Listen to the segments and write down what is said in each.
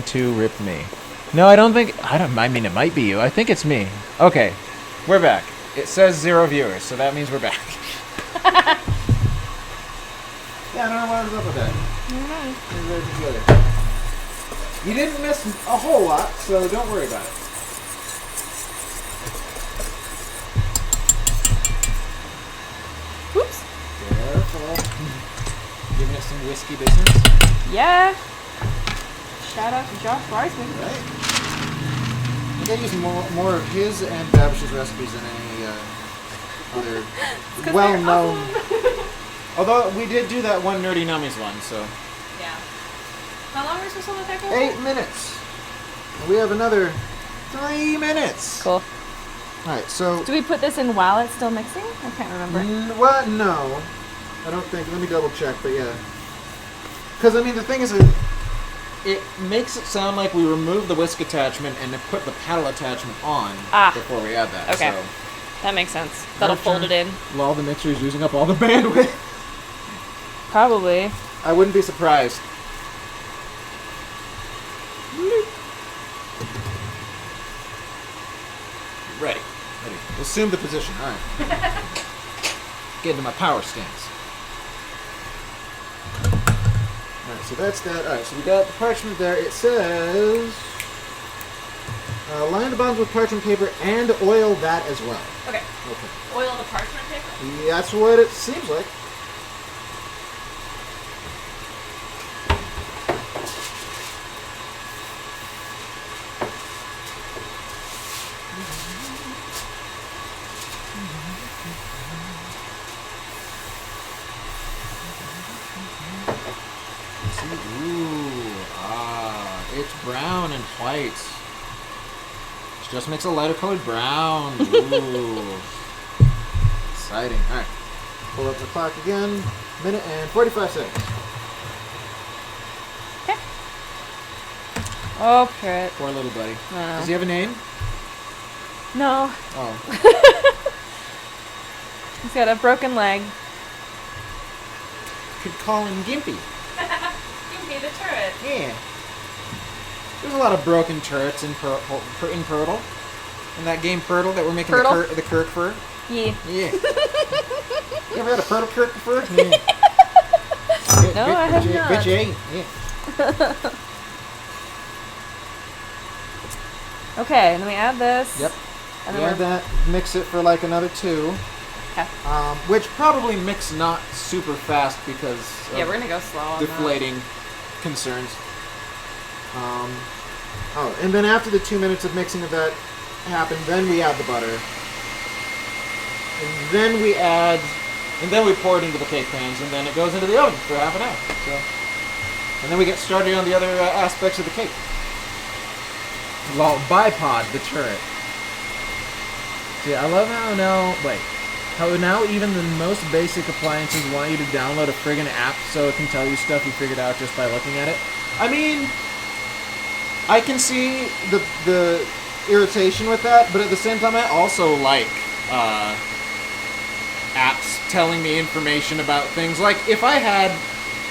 to rip me. No, I don't think... I mean, it might be you. I think it's me. Okay, we're back. It says 0 viewers, so that means we're back. Yeah, I don't know what was up with that. You didn't miss a whole lot, so don't worry about it. Oops. Careful. Giving us some whiskey business. Yeah. Shout out to Josh Weisman. Right. They use more of his and Babish's recipes than any other well-known. Awesome. Although we did do that one Nerdy Nummies one, so. Yeah. How long are we supposed to let that go? 8 minutes. And we have another 3 minutes. Cool. Alright, so. Do we put this in while it's still mixing? I can't remember. What? No. I don't think. Let me double check, but yeah. Because, I mean, the thing is, it makes it sound like we remove the whisk attachment and then put the paddle attachment on before we add that. Okay. So. That makes sense. That'll fold it in. While the mixer is using up all the bandwidth. Probably. I wouldn't be surprised. Ready. Assume the position. All right. Get into my power stance. All right, so that's that. All right, so we got the parchment there. It says line the bottoms with parchment paper and oil that as well. Okay. Oil the parchment paper? Yeah, that's what it seems like. It's brown and white. It just makes a lighter colored brown. Ooh. Exciting. Alright. Pull up the clock again. Minute and 45 seconds. Okay. Oh, Prit. Poor little buddy. No. Does he have a name? No. Oh. He's got a broken leg. Could call him Gimpy. Gimpy the turret. Yeah. There's a lot of broken turrets in Purtle. In that game Purtle that we're making the Kirk for. Yeah. Yeah. You ever had a Purtle Kirk before? Yeah. No, I have not. Bitch, yeah. Okay, and then we add this. Yep. And we then add that, mix it for like another 2. Okay. Which probably mix not super fast because of we're gonna go slow on deflating concerns. And then after the 2 minutes of mixing of that happen, then we add the butter. And then we pour it into the cake pans, and then it goes into the oven for half an hour. So, and then we get started on the other aspects of the cake. Well, bipod the turret. See, I love how now even the most basic appliances want you to download a friggin' app so it can tell you stuff you figured out just by looking at it. I mean, I can see the irritation with that, but at the same time, I also like apps telling me information about things. Like, if I had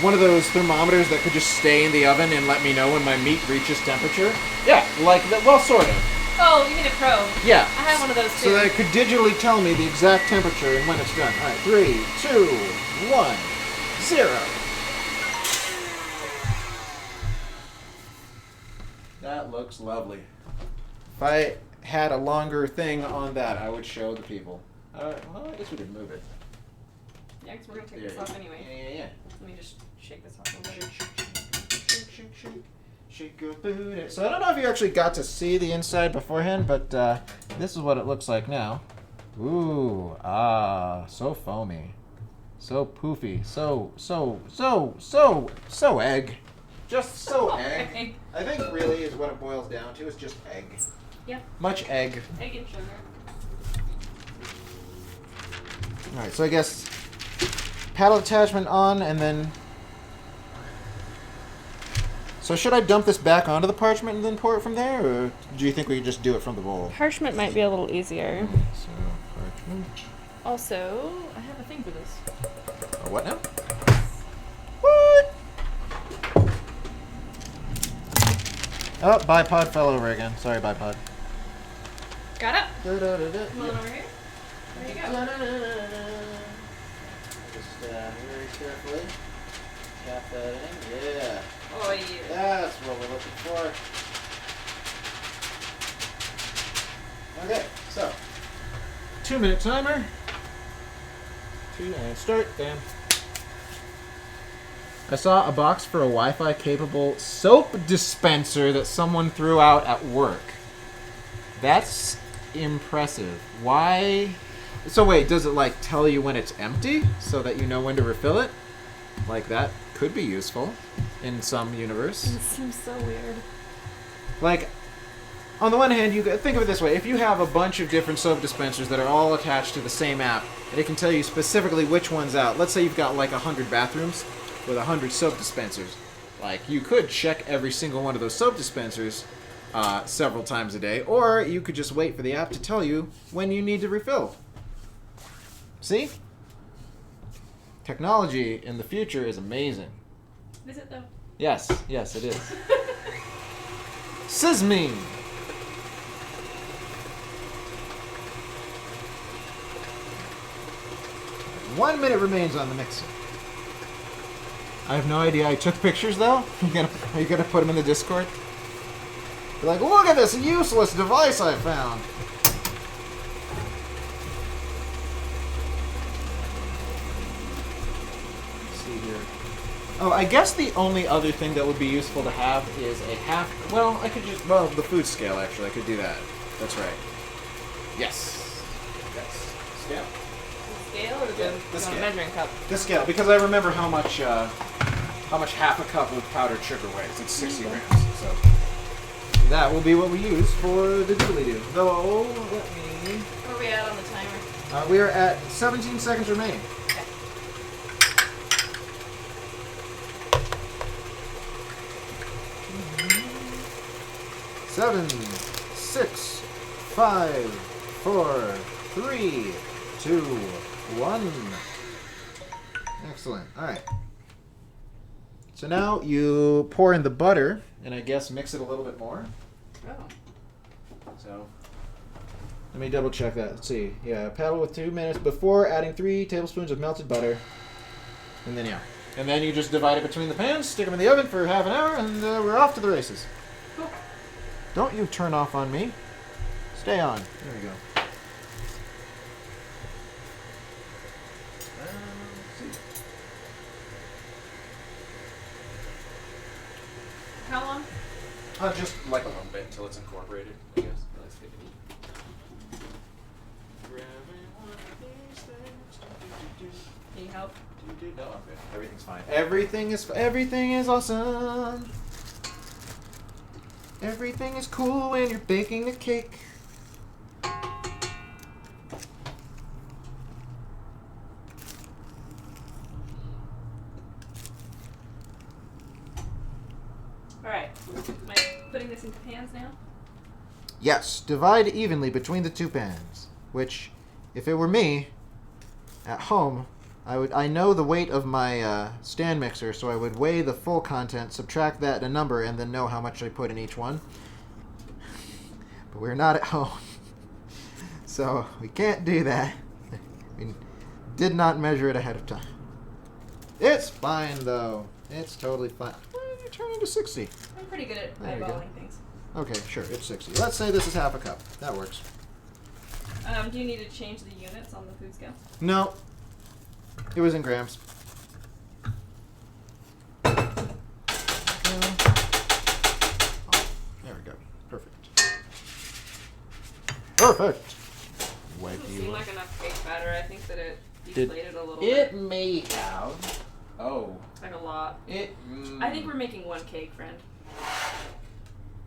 one of those thermometers that could just stay in the oven and let me know when my meat reaches temperature. Yeah, like, well, sort of. Oh, you mean a probe? Yeah. I have one of those too. So that it could digitally tell me the exact temperature and when it's done. Alright, 3, 2, 1, 0. That looks lovely. If I had a longer thing on that, I would show the people. Well, I guess we could move it. Yeah, because we're going to take this off anyway. Yeah. Let me just shake this off a little bit. Shake your booty. So I don't know if you actually got to see the inside beforehand, but this is what it looks like now. Ooh, so foamy. So poofy. So egg. Just so egg. I think really is what it boils down to. It's just egg. Yeah. Much egg. Egg and sugar. Alright, so I guess paddle attachment on and then... So should I dump this back onto the parchment and then pour it from there, or do you think we could just do it from the bowl? Parchment might be a little easier. So, parchment. Also, I have a thing for this. A what now? What? Oh, bipod fell over again. Sorry, bipod. Got it? Come Come on over here. There you go. Just very carefully tap that in. Yeah. Oh, yeah. That's what we're looking for. Okay, so 2-minute timer. 2 and start. Bam. I saw a box for a Wi-Fi capable soap dispenser that someone threw out at work. That's impressive. Why? So wait, does it like tell you when it's empty so that you know when to refill it? Like that could be useful in some universe. It seems so weird. Like, on the one hand, you think of it this way: if you have a bunch of different soap dispensers that are all attached to the same app, and it can tell you specifically which one's out. Let's say you've got like 100 bathrooms with 100 soap dispensers. Like, you could check every single one of those soap dispensers several times a day, or you could just wait for the app to tell you when you need to refill. See? Technology in the future is amazing. Is it though? Yes, yes, it is. Sismine. One minute remains on the mixer. I have no idea. I took pictures though. Are you gonna put them in the Discord? You're like, look at this useless device I found. Let's see here. Oh, I guess the only other thing that would be useful to have is a half. Well, I could just. Well, the food scale actually. I could do that. That's right. Yes. Yes. Scale. Scale or the scale. measuring cup? The scale, because I remember how much half a cup of powdered sugar weighs. It's 60 grams. So that will be what we use for the doodly-doo. Though, let me... Where are we at on the timer? We are at 17 seconds remaining. Okay. Seven, 6, 5, 4, 3, 2, 1. Excellent. All right. So now you pour in the butter, and I guess mix it a little bit more. Oh. So let me double check that. Let's see. Yeah, paddle with 2 minutes before adding 3 tablespoons of melted butter. And then, yeah. And then you just divide it between the pans, stick them in the oven for half an hour, and we're off to the races. Cool. Don't you turn off on me. Stay on. There we go. How long? Just like a little bit until it's incorporated, I guess. Let's get Need help? No, I'm good. Everything's fine. Everything is awesome. Everything is cool when you're baking a cake. Alright. Am I putting this into pans now? Yes, divide evenly between the 2 pans. Which, if it were me, at home, I know the weight of my stand mixer, so I would weigh the full content, subtract that a number, and then know how much I put in each one. But we're not at home, so we can't do that. We did not measure it ahead of time. It's fine, though. It's totally fine. You're turning to 60. I'm pretty good at There you go. eyeballing things. Okay, sure, it's 60. Let's say this is half a cup. That works. Do you need to change the units on the food scale? No. It was in grams. There we go. Perfect. Perfect. Wipe Doesn't you seem up. like enough cake batter. I think that it Did- deflated a little It bit. may have. Oh. Like a lot. It. I think we're making one cake, friend.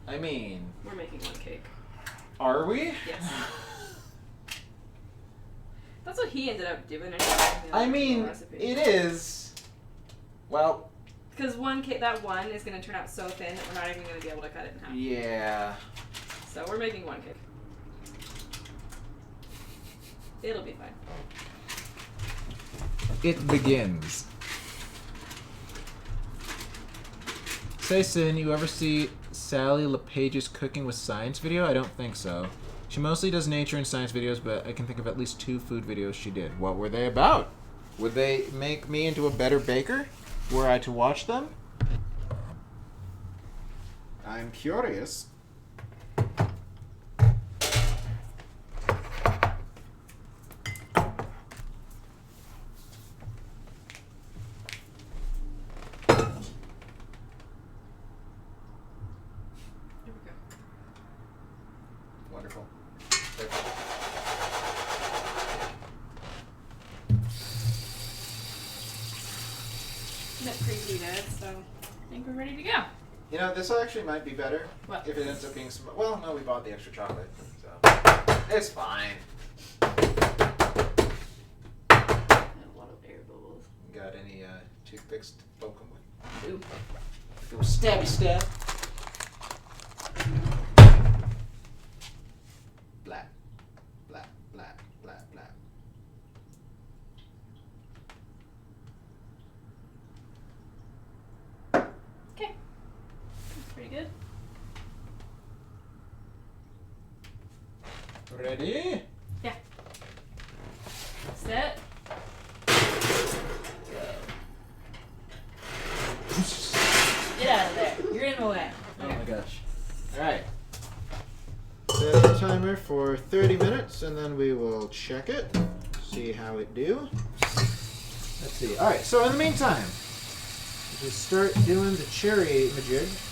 I mean. We're making one cake. Are we? Yes. That's what he ended up doing. I mean, it is. Well. Because one cake, that one is going to turn out so thin that we're not even going to be able to cut it in half. Yeah. So we're making one cake. It'll be fine. It begins. Say, Sin, you ever see Sally LePage's Cooking with Science video? I don't think so. She mostly does nature and science videos, but I can think of at least 2 food videos she did. What were they about? Would they make me into a better baker were I to watch them? I'm curious. Wonderful. Perfect. It's preheated, so I think we're ready to go. You know, this actually might be better. What? If it ends up being some. Well, no, we bought the extra chocolate, so it's fine. A lot of air bubbles. Got any toothpicks to poke them with? Oop. Go stabby stab. Blah, blah, blah, blah, blah. Okay. That's pretty good. Ready? Yeah. Set. Go. Get out of there. You're in the way. Oh my gosh. Alright. Set the timer for 30 minutes and then we will check it. See how it do. Let's see. Alright, so in the meantime, just start doing the cherry majig.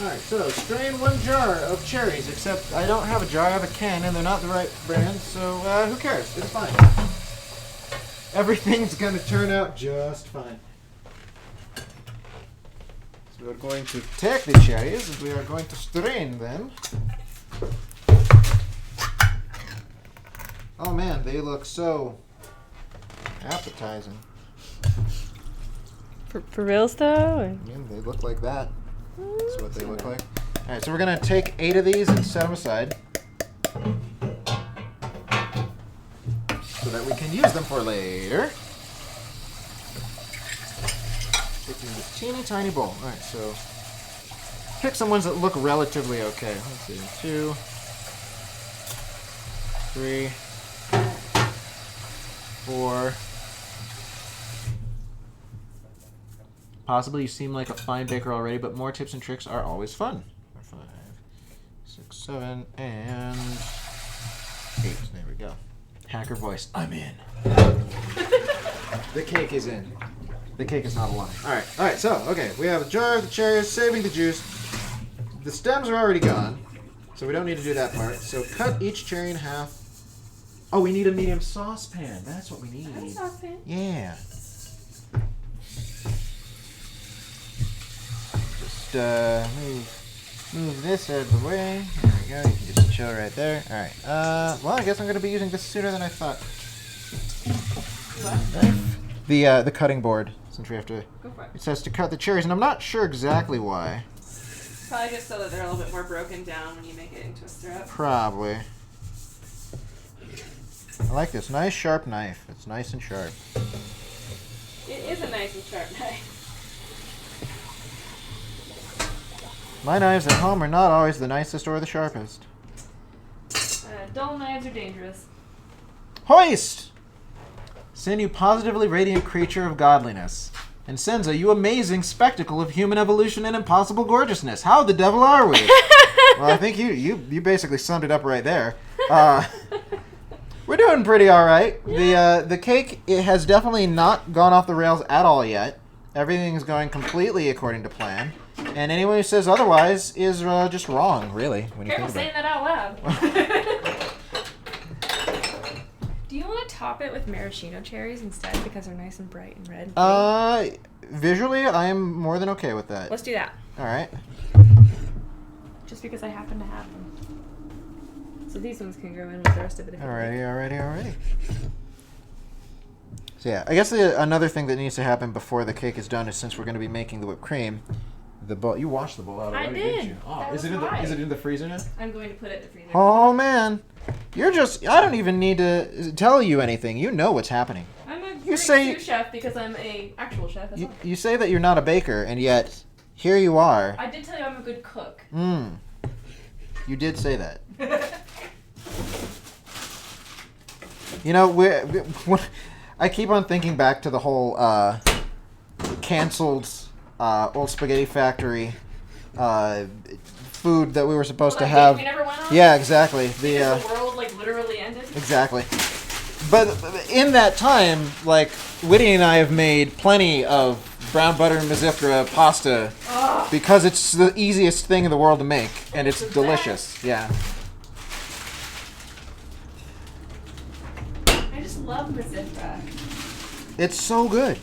Alright, so strain 1 jar of cherries, except I don't have a jar, I have a can, and they're not the right brand, so who cares? It's fine. Everything's gonna turn out just fine. So we're going to take the cherries and we are going to strain them. Oh man, they look so appetizing. For reals though? Yeah, they look like that. That's what they look like. Alright, so we're going to take 8 of these and set them aside. So that we can use them for later. Stick in this teeny tiny bowl. Alright, so pick some ones that look relatively okay. Let's see. 2, 3, 4. Possibly you seem like a fine baker already, but more tips and tricks are always fun. 5, 6, 7, and 8. There we go. Hacker voice. I'm in. The cake is in. The cake is not a lie. Alright, so, okay. We have a jar of the cherries, saving the juice. The stems are already gone, so we don't need to do that part. So cut each cherry in half. Oh, we need a medium saucepan. That's what we need. I have a saucepan. Yeah. Move this out of the way. There we go. You can just chill right there. All right. Well, I guess I'm going to be using this sooner than I thought. What? The cutting board, since we have to. Go for it. It says to cut the cherries, and I'm not sure exactly why. Probably just so that they're a little bit more broken down when you make it into a syrup. Probably. I like this nice sharp knife. It's nice and sharp. It is a nice and sharp knife. My knives at home are not always the nicest or the sharpest. Dull knives are dangerous. Hoist! Sin, you positively radiant creature of godliness. And Senza, you amazing spectacle of human evolution and impossible gorgeousness. How the devil are we? Well, I think you basically summed it up right there. We're doing pretty all right. The cake, it has definitely not gone off the rails at all yet. Everything's going completely according to plan. And anyone who says otherwise is just wrong, really, when you Careful think saying about it. that out loud. Do you want to top it with maraschino cherries instead because they're nice and bright and red? Visually, I am more than okay with that. Let's do that. All right. Just because I happen to have them. So these ones can go in with the rest of it. Alrighty. So yeah, I guess another thing that needs to happen before the cake is done is, since we're going to be making the whipped cream, the bowl. You washed the bowl out already, didn't you? Oh, That is was it why. in the freezer now? I'm going to put it in the freezer. Oh man, I don't even need to tell you anything. You know what's happening. I'm a You great say- sous chef because I'm a actual chef as well. You say that you're not a baker, and yet here you are. I did tell you I'm a good cook. You did say that. You know, I keep on thinking back to the whole canceled Old Spaghetti Factory food that we were supposed to have. We never went on? Yeah, exactly. Because the world like literally ended. Exactly. But in that time, like, Whitty and I have made plenty of brown butter and mazifra pasta because it's the easiest thing in the world to make, and it's delicious. Yeah. I just love mazifra. It's so good.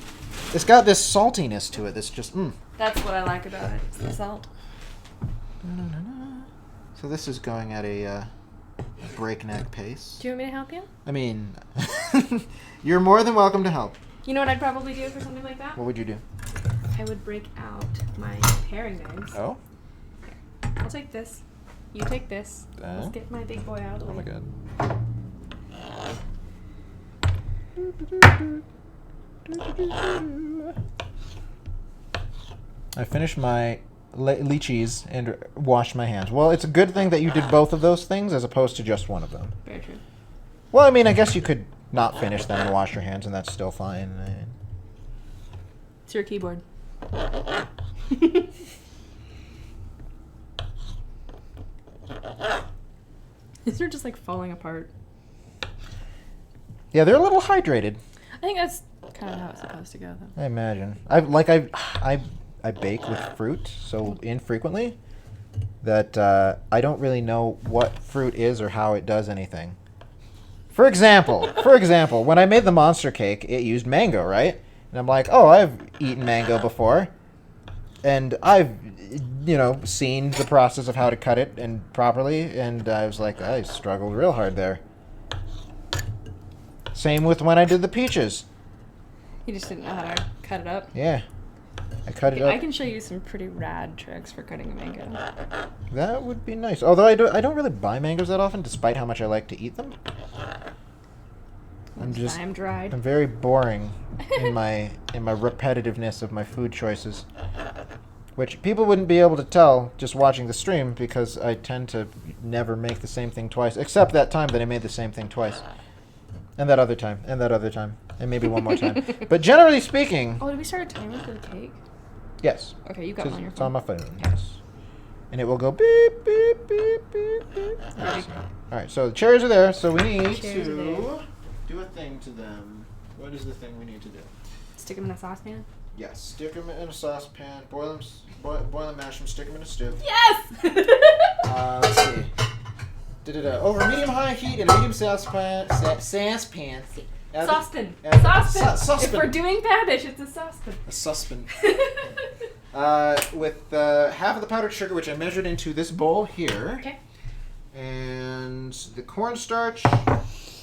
It's got this saltiness to it that's just, That's what I like about it. It's the salt. So this is going at a breakneck pace. Do you want me to help you? I mean, you're more than welcome to help. You know what I'd probably do for something like that? What would you do? I would break out my paring knives. Oh? Here. I'll take this. You take this. Let's get my big boy out of the way. Oh my god. I finished my lychees and washed my hands. Well, it's a good thing that you did both of those things as opposed to just one of them. Very true. Well, I mean, I guess you could not finish them and wash your hands, and that's still fine. It's your keyboard. These are just like falling apart. Yeah, they're a little hydrated. I think that's kind of how it's supposed to go, though. I imagine. I bake with fruit so infrequently that I don't really know what fruit is or how it does anything. For example, when I made the monster cake, it used mango, right? And I'm like, oh, I've eaten mango before, and I've, seen the process of how to cut it and properly, and I was like, I struggled real hard there. Same with when I did the peaches. You just didn't know how to cut it up? Yeah. I cut it up. I can show you some pretty rad tricks for cutting a mango. That would be nice. Although I don't really buy mangoes that often, despite how much I like to eat them. I'm dried. I'm very boring in my repetitiveness of my food choices, which people wouldn't be able to tell just watching the stream because I tend to never make the same thing twice, except that time that I made the same thing twice. And that other time, and maybe one more time. But generally speaking... Oh, did we start a timer for the cake? Yes. Okay, you got one on your phone. It's on my phone, yes. And it will go beep, beep, beep, beep, beep. All right, so the cherries are there, so we need to do a thing to them. What is the thing we need to do? Stick them in a saucepan? Yes, stick them in a saucepan, boil them, mash them, stick them in a stew. Yes! Let's see. Over medium-high heat in a medium saucepan. Saucepan. If we're doing Babish, it's a saucepan. A saucepan. With half of the powdered sugar, which I measured into this bowl here. Okay. And the cornstarch,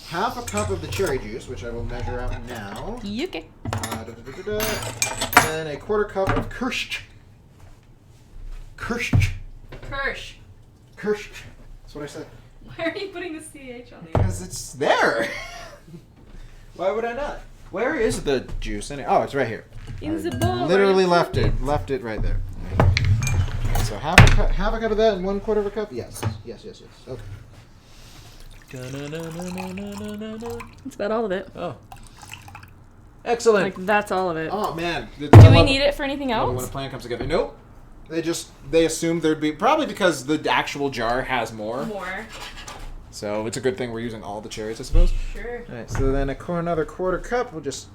half a cup of the cherry juice, which I will measure out now. Okay. And a quarter cup of Kirsch. Kirsch. That's what I said. Why are you putting the CH on the end? Because it's there. Why would I not? Where is the juice? Oh, it's right here. In the bowl. Literally left it right there. Okay, so half a cup of that and 1/4 of a cup. Yes. Okay. That's about all of it. Oh. Excellent. Like that's all of it. Oh man. Do we need it for anything else? When a plan comes together. Nope. They assumed there'd be, probably because the actual jar has more. So it's a good thing we're using all the cherries, I suppose. Sure. All right, so then another 1/4 cup. We'll just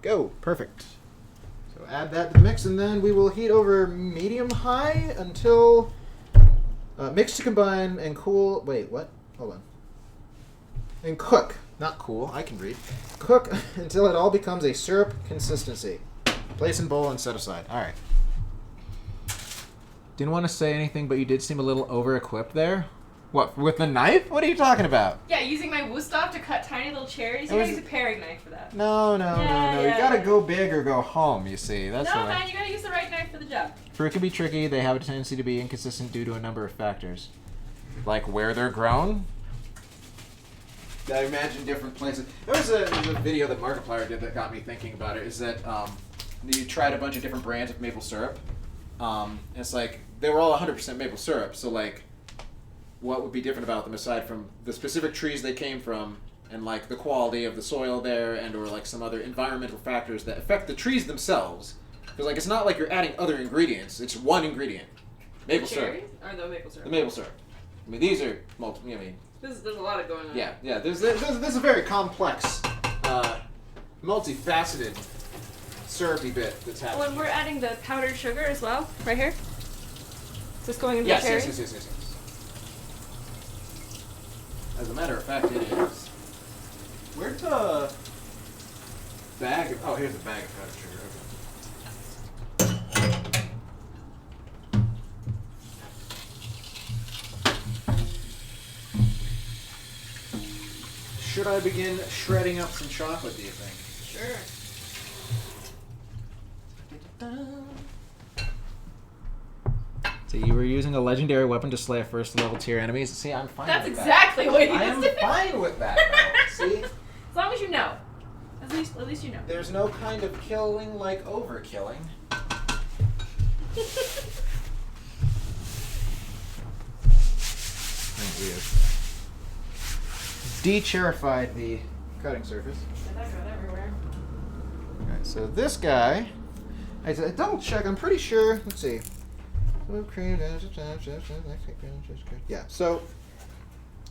Go. Perfect. So add that to the mix, and then we will heat over medium-high until mix to combine and cool. Wait, what? Hold on. And cook. Not cool. I can read. Cook until it all becomes a syrup consistency. Place in bowl and set aside. All right. Didn't want to say anything, but you did seem a little over-equipped there. What, with the knife? What are you talking about? Yeah, using my Wusthof to cut tiny little cherries. You gotta use a paring knife for that. No. You gotta go big or go home, you see. That's no, man, you gotta use the right knife for the job. Fruit can be tricky. They have a tendency to be inconsistent due to a number of factors. Like where they're grown. I imagine different places. There's a video that Markiplier did that got me thinking about it. Is that you tried a bunch of different brands of maple syrup. And it's like they were all 100% maple syrup. So like, what would be different about them aside from the specific trees they came from, and like the quality of the soil there, and or like some other environmental factors that affect the trees themselves? Because like it's not like you're adding other ingredients. It's one ingredient, maple syrup. Or the maple syrup? The maple syrup. I mean, these are multiple. I mean. There's a lot of going on. Yeah. There's a very complex, multifaceted, syrupy bit that's happening. Well, and we're adding the powdered sugar as well, right here. Is this going into Yes, the cherry? yes. As a matter of fact, it is. Where's the bag of... Oh, here's a bag of powdered sugar. Should I begin shredding up some chocolate, do you think? Sure. So you were using a legendary weapon to slay a first level tier enemies. See, I'm fine That's with that. exactly what you I am fine with that. Though. See? As long as you know. At least you know. There's no kind of killing like overkilling. Weird. De-cherified the cutting surface. That got everywhere. Alright, so this guy, I double check, I'm pretty sure, let's see. Yeah, so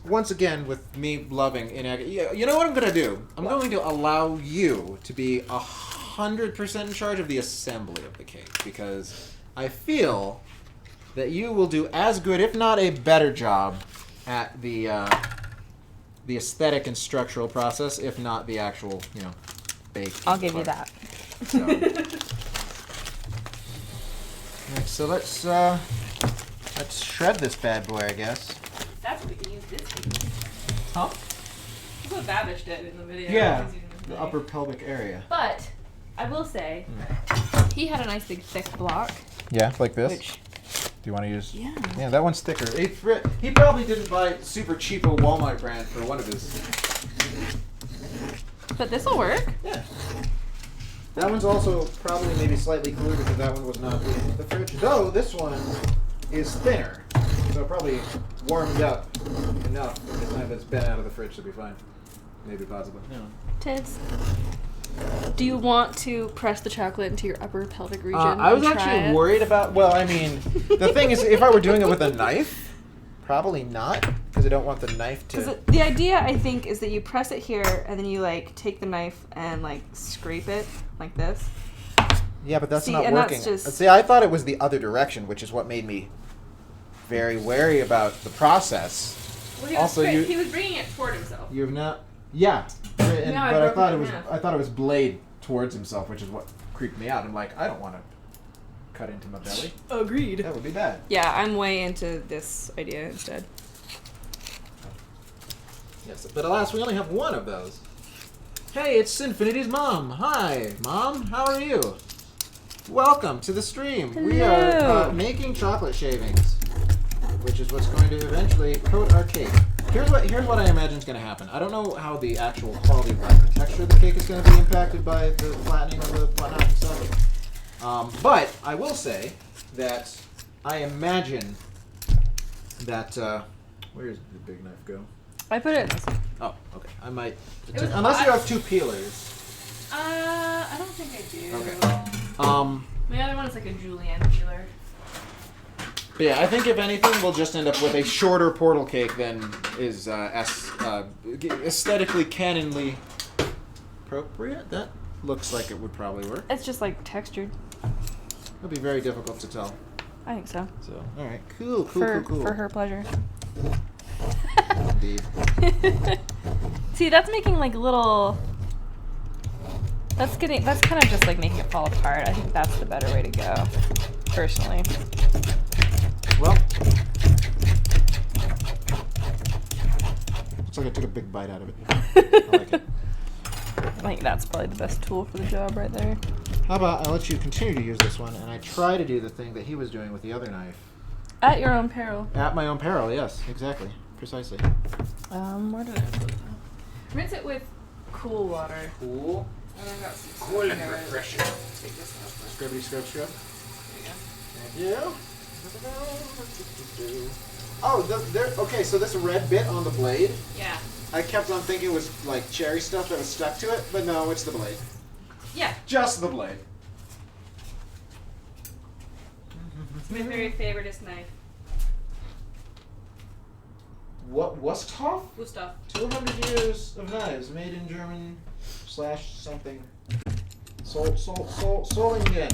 once again, with me loving you know what I'm going to do? I'm going to allow you to be 100% in charge of the assembly of the cake, because I feel that you will do as good, if not a better job, at the aesthetic and structural process, if not the actual, baking. I'll give you that. So, alright, so let's shred this bad boy, I guess. That's what we can use this for. Huh? That's what Babish did in the video. Yeah, He's using this the thing. upper pelvic area. But I will say, he had a nice big thick block. Yeah, like this. Which, Do you want to use? yeah. Yeah, that one's thicker. He probably didn't buy super cheapo Walmart brand for one of his. But this will work. Yeah. That one's also probably maybe slightly cooler because that one was not in the fridge. Though this one is thinner, so it probably warmed up enough by the time it's been out of the fridge to be fine. Maybe possibly. No. Tids, do you want to press the chocolate into your upper pelvic region? I was and try actually it? worried about. Well, I mean, the thing is, if I were doing it with a knife, probably not, because I don't want the knife to. Because the idea, I think, is that you press it here and then you take the knife and scrape it like this. Yeah, but that's See, not and working. that's just- See, I thought it was the other direction, which is what made me very wary about the process. Well, Also, he was bringing it toward himself. You've not. Yeah, and, No, I but I broke thought it it in was. half. I thought it was blade towards himself, which is what creeped me out. I'm like, I don't want to cut into my belly. Agreed. That would be bad. Yeah, I'm way into this idea instead. Yes, but alas, we only have one of those. Hey, it's Sinfinity's mom. Hi, Mom. How are you? Welcome to the stream. We are Hello. making chocolate shavings, which is what's going to eventually coat our cake. Here's what I imagine is going to happen. I don't know how the actual quality of the texture of the cake is going to be impacted by the flattening of the whatnot and stuff. But I will say that I imagine that where does the big knife go? I put it in this one. Oh, okay. I might, It was unless you hot. have two peelers. I don't think I do. Okay. My other one is like a julienne peeler. But yeah, I think if anything, we'll just end up with a shorter portal cake than is aesthetically, canonly appropriate. That looks like it would probably work. It's just textured. It'll be very difficult to tell. I think so. So, all right, cool. For her pleasure. Indeed. See, that's making little. That's kind of just making it fall apart. I think that's the better way to go, personally. Well, looks like I took a big bite out of it. I like it. I think that's probably the best tool for the job right there. How about I let you continue to use this one, and I try to do the thing that he was doing with the other knife. At your own peril. At my own peril, yes, exactly. Precisely. Where did I put that? Rinse it with cool water. Cool. And I got some Cool and sweetener. refreshing. Take this off. Scrubby scrub scrub. There you go. Thank you. Oh, okay, so this red bit on the blade, Yeah. I kept on thinking it was like cherry stuff that was stuck to it, but no, it's the blade. Yeah. Just the blade. It's my very favoriteest knife. What was tough? Gustav. 200 years of knives made in German / something. Solingen.